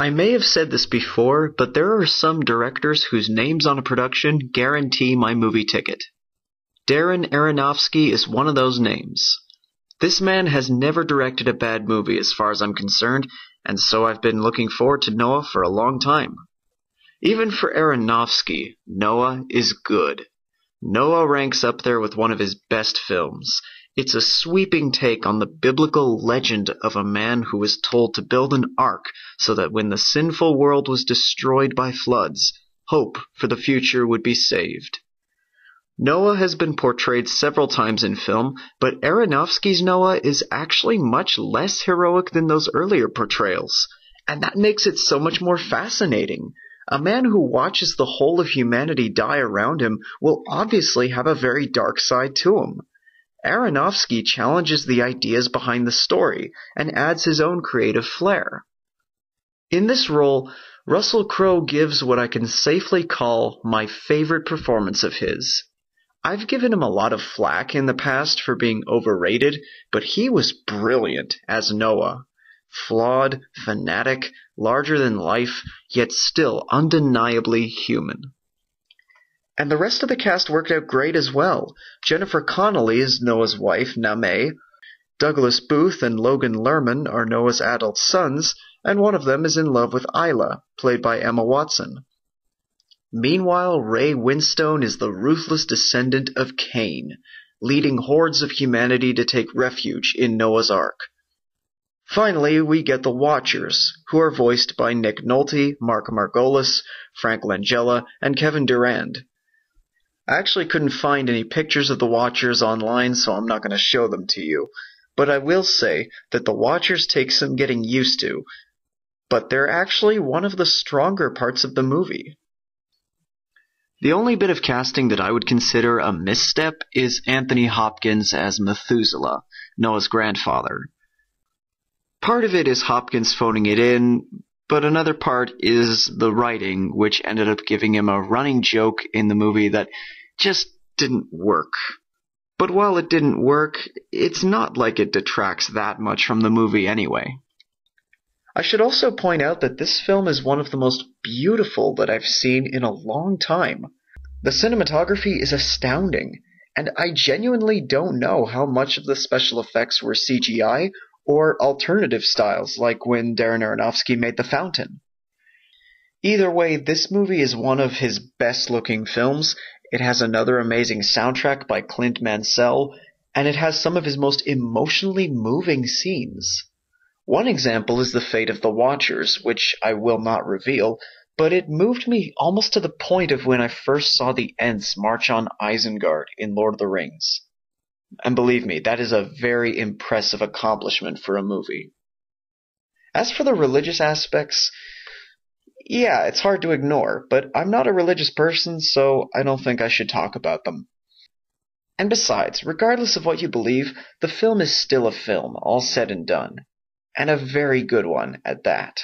I may have said this before, but there are some directors whose names on a production guarantee my movie ticket. Darren Aronofsky is one of those names. This man has never directed a bad movie as far as I'm concerned, and so I've been looking forward to Noah for a long time. Even for Aronofsky, Noah is good. Noah ranks up there with one of his best films. It's a sweeping take on the biblical legend of a man who was told to build an ark so that when the sinful world was destroyed by floods, hope for the future would be saved. Noah has been portrayed several times in film, but Aronofsky's Noah is actually much less heroic than those earlier portrayals, and that makes it so much more fascinating. A man who watches the whole of humanity die around him will obviously have a very dark side to him. Aronofsky challenges the ideas behind the story and adds his own creative flair. In this role, Russell Crowe gives what I can safely call my favorite performance of his. I've given him a lot of flack in the past for being overrated, but he was brilliant as Noah. Flawed, fanatic, larger than life, yet still undeniably human. And the rest of the cast worked out great as well. Jennifer Connelly is Noah's wife, Name. Douglas Booth and Logan Lerman are Noah's adult sons, and one of them is in love with Isla, played by Emma Watson. Meanwhile, Ray Winstone is the ruthless descendant of Cain, leading hordes of humanity to take refuge in Noah's Ark. Finally, we get the Watchers, who are voiced by Nick Nolte, Mark Margolis, Frank Langella, and Kevin Durand. I actually couldn't find any pictures of the Watchers online, so I'm not going to show them to you. But I will say that the Watchers take some getting used to, but they're actually one of the stronger parts of the movie. The only bit of casting that I would consider a misstep is Anthony Hopkins as Methuselah, Noah's grandfather. Part of it is Hopkins phoning it in, but another part is the writing, which ended up giving him a running joke in the movie that just didn't work. But while it didn't work, it's not like it detracts that much from the movie anyway. I should also point out that this film is one of the most beautiful that I've seen in a long time. The cinematography is astounding, and I genuinely don't know how much of the special effects were CGI or alternative styles, like when Darren Aronofsky made The Fountain. Either way, this movie is one of his best-looking films. It has another amazing soundtrack by Clint Mansell, and it has some of his most emotionally moving scenes. One example is the fate of the Watchers, which I will not reveal, but it moved me almost to the point of when I first saw the Ents march on Isengard in Lord of the Rings. And believe me, that is a very impressive accomplishment for a movie. As for the religious aspects, yeah, it's hard to ignore, but I'm not a religious person, so I don't think I should talk about them. And besides, regardless of what you believe, the film is still a film, all said and done. And a very good one at that.